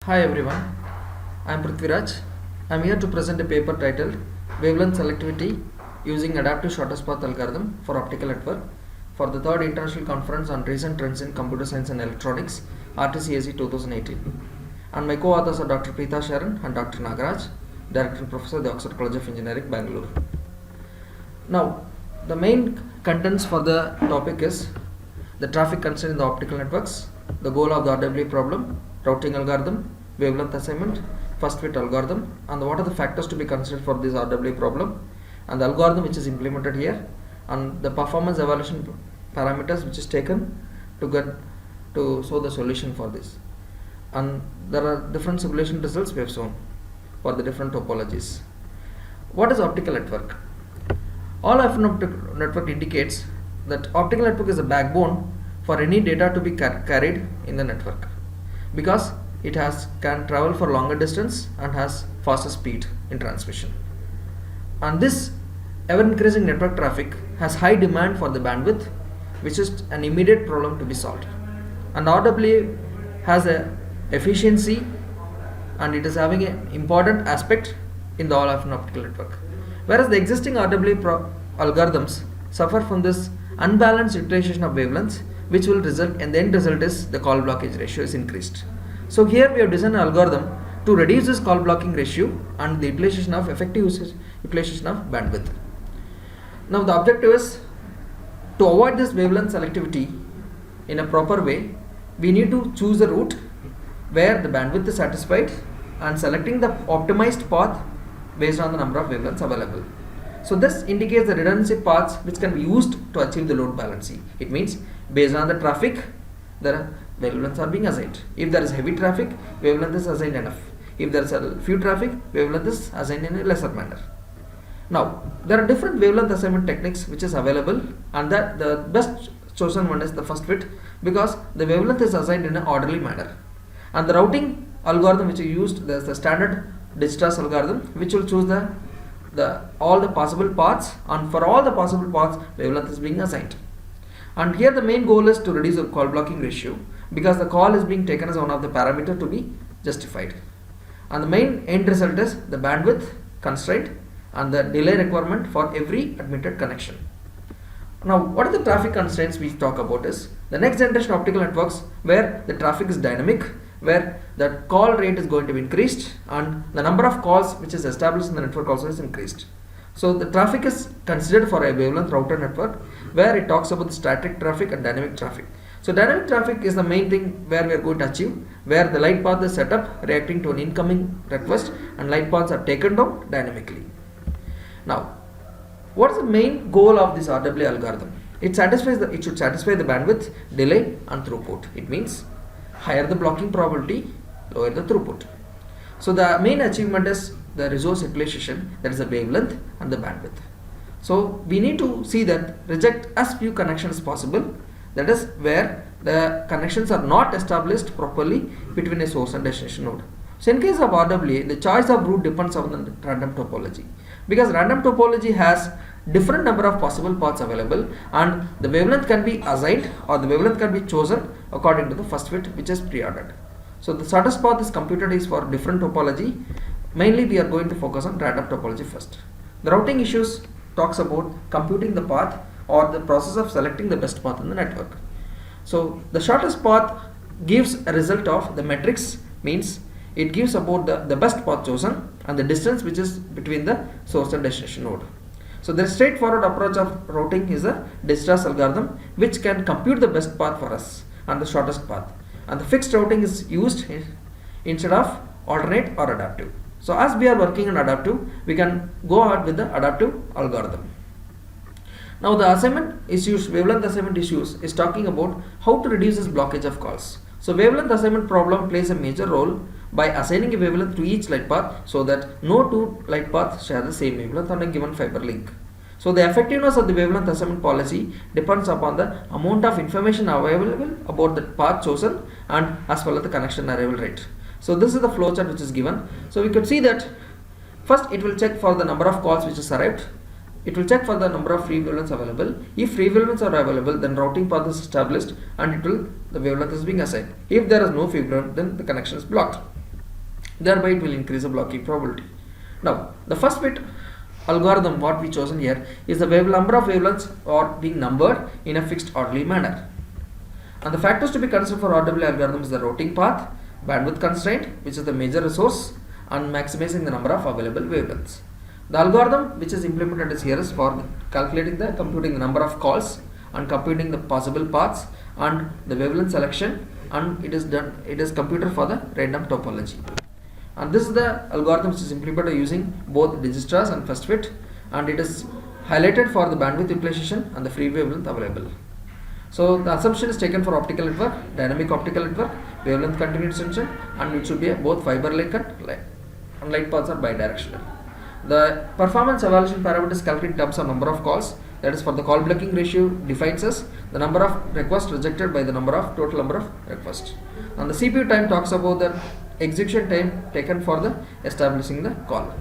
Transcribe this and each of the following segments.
Hi everyone, I am Prithviraj. I am here to present a paper titled Wavelength Selectivity Using Adaptive Shortest Path Algorithm for Optical Network for the 3rd International Conference on Recent Trends in Computer Science and Electronics RTCAC 2018. And my co-authors are Dr. Preeta Sharan and Dr. Nagaraj, Director and Professor at the Oxford College of Engineering, Bangalore. Now, the main contents for the topic is the traffic constraint in the optical networks, the goal of the RWA problem, routing algorithm, wavelength assignment, first fit algorithm, and what are the factors to be considered for this RWA problem, and the algorithm which is implemented here, and the performance evaluation parameters which is taken to show the solution for this. And there are different simulation results we have shown for the different topologies. What is optical network? All of an optical network indicates that optical network is a backbone for any data to be carried in the network, because it can travel for longer distance and has faster speed in transmission. And this ever increasing network traffic has high demand for the bandwidth, which is an immediate problem to be solved. And RWA has a efficiency, and it is having an important aspect in the all of an optical network. Whereas the existing RWA algorithms suffer from this unbalanced utilization of wavelengths, which will result, and the end result is the call blockage ratio is increased. So here we have designed an algorithm to reduce this call blocking ratio and the utilization of effective utilization of bandwidth. Now the objective is to avoid this wavelength selectivity in a proper way. We need to choose a route where the bandwidth is satisfied and selecting the optimized path based on the number of wavelengths available. So this indicates the redundancy paths which can be used to achieve the load balancing. It means based on the traffic, the wavelengths are being assigned. If there is heavy traffic, wavelength is assigned enough. If there is a few traffic, wavelength is assigned in a lesser manner. Now, there are different wavelength assignment techniques which is available, and that the best chosen one is the first fit, because the wavelength is assigned in an orderly manner. And the routing algorithm which is used, there is the standard Tresor algorithm which will choose all the possible paths, and for all the possible paths wavelength is being assigned. And here the main goal is to reduce the call blocking ratio, because the call is being taken as one of the parameter to be justified. And the main end result is the bandwidth constraint and the delay requirement for every admitted connection. Now, what are the traffic constraints we talk about is the next generation optical networks where the traffic is dynamic, where the call rate is going to be increased and the number of calls which is established in the network also is increased. So the traffic is considered for a wavelength router network where it talks about the static traffic and dynamic traffic. So dynamic traffic is the main thing where we are going to achieve, where the light path is set up reacting to an incoming request and light paths are taken down dynamically. Now, what is the main goal of this RWA algorithm? It should satisfy the bandwidth, delay and throughput. It means higher the blocking probability, lower the throughput. So the main achievement is the resource utilization, that is the wavelength and the bandwidth. So we need to see that reject as few connections as possible, that is where the connections are not established properly between a source and destination node. So in case of RWA, the choice of route depends on the random topology, because random topology has different number of possible paths available, and the wavelength can be assigned or the wavelength can be chosen according to the first fit which is preordered. So the shortest path is computed is for different topology. Mainly we are going to focus on random topology first. The routing issues talks about computing the path or the process of selecting the best path in the network. So the shortest path gives a result of the matrix, means it gives about the best path chosen and the distance which is between the source and destination node. So the straightforward approach of routing is a Tresor algorithm which can compute the best path for us and the shortest path. And the fixed routing is used instead of alternate or adaptive. So as we are working on adaptive, we can go ahead with the adaptive algorithm. Now the assignment issues, wavelength assignment issues is talking about how to reduce this blockage of calls. So wavelength assignment problem plays a major role by assigning a wavelength to each light path so that no two light paths share the same wavelength on a given fiber link. So the effectiveness of the wavelength assignment policy depends upon the amount of information available about the path chosen and as well as the connection arrival rate. So this is the flowchart which is given. So we could see that first it will check for the number of calls which is arrived. It will check for the number of free wavelengths available. If free wavelengths are available, then routing path is established and the wavelength is being assigned. If there is no free wavelength, then the connection is blocked. Thereby it will increase the blocking probability. Now the first bit algorithm what we chosen here is the number of wavelengths are being numbered in a fixed orderly manner. And the factors to be considered for RW algorithm is the routing path, bandwidth constraint, which is the major resource, and maximizing the number of available wavelengths. The algorithm which is implemented is here is for calculating the computing the number of calls and computing the possible paths and the wavelength selection, and it is computed for the random topology. And this is the algorithm which is implemented using both registrars and first fit, and it is highlighted for the bandwidth utilization and the free wavelength available. So the assumption is taken for optical network, dynamic optical network, wavelength continuous extension, and it should be both fiber link and light paths are bidirectional. The performance evaluation parameters calculated in terms of number of calls, that is for the call blocking ratio defines as the number of requests rejected by the total number of requests. And the CPU time talks about the execution time taken for the establishing the call.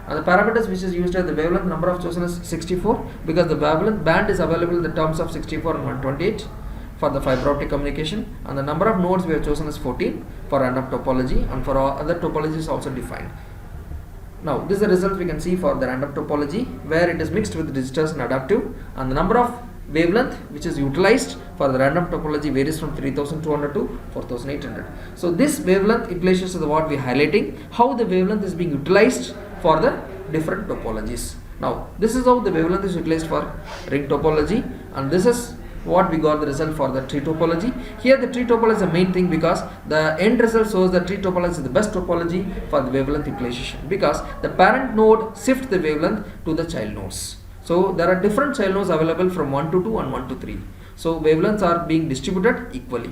And the parameters which is used as the wavelength number of chosen is 64 because the wavelength band is available in the terms of 64 and 128 for the fiber optic communication, and the number of nodes we have chosen is 14 for random topology, and for other topologies also defined. Now this is the result we can see for the random topology where it is mixed with registers and adaptive, and the number of wavelength which is utilized for the random topology varies from 3200 to 4800. So this wavelength implications is what we are highlighting, how the wavelength is being utilized for the different topologies. Now this is how the wavelength is utilized for ring topology, and this is what we got the result for the tree topology. Here the tree topology is the main thing because the end result shows that tree topology is the best topology for the wavelength utilization because the parent node shifts the wavelength to the child nodes. So there are different child nodes available from 1 to 2 and 1 to 3. So wavelengths are being distributed equally.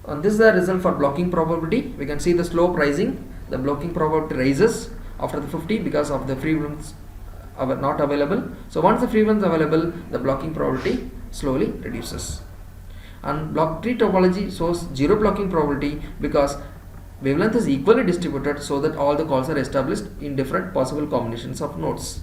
And this is the result for blocking probability. We can see the slope rising. The blocking probability rises after the 50 because of the free wavelengths are not available. So once the free wavelengths are available, the blocking probability slowly reduces. And block tree topology shows zero blocking probability because wavelength is equally distributed so that all the calls are established in different possible combinations of nodes.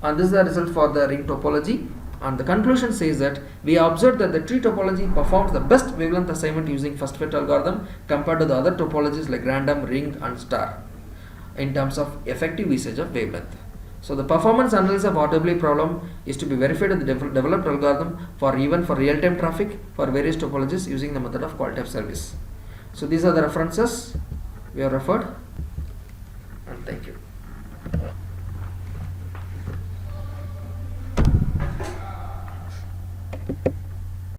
And this is the result for the ring topology, and the conclusion says that we observed that the tree topology performs the best wavelength assignment using first fit algorithm compared to the other topologies like random, ring and star in terms of effective usage of wavelength. So the performance analysis of RW problem is to be verified in the developed algorithm for even for real-time traffic for various topologies using the method of quality of service. So these are the references we have referred, and thank you.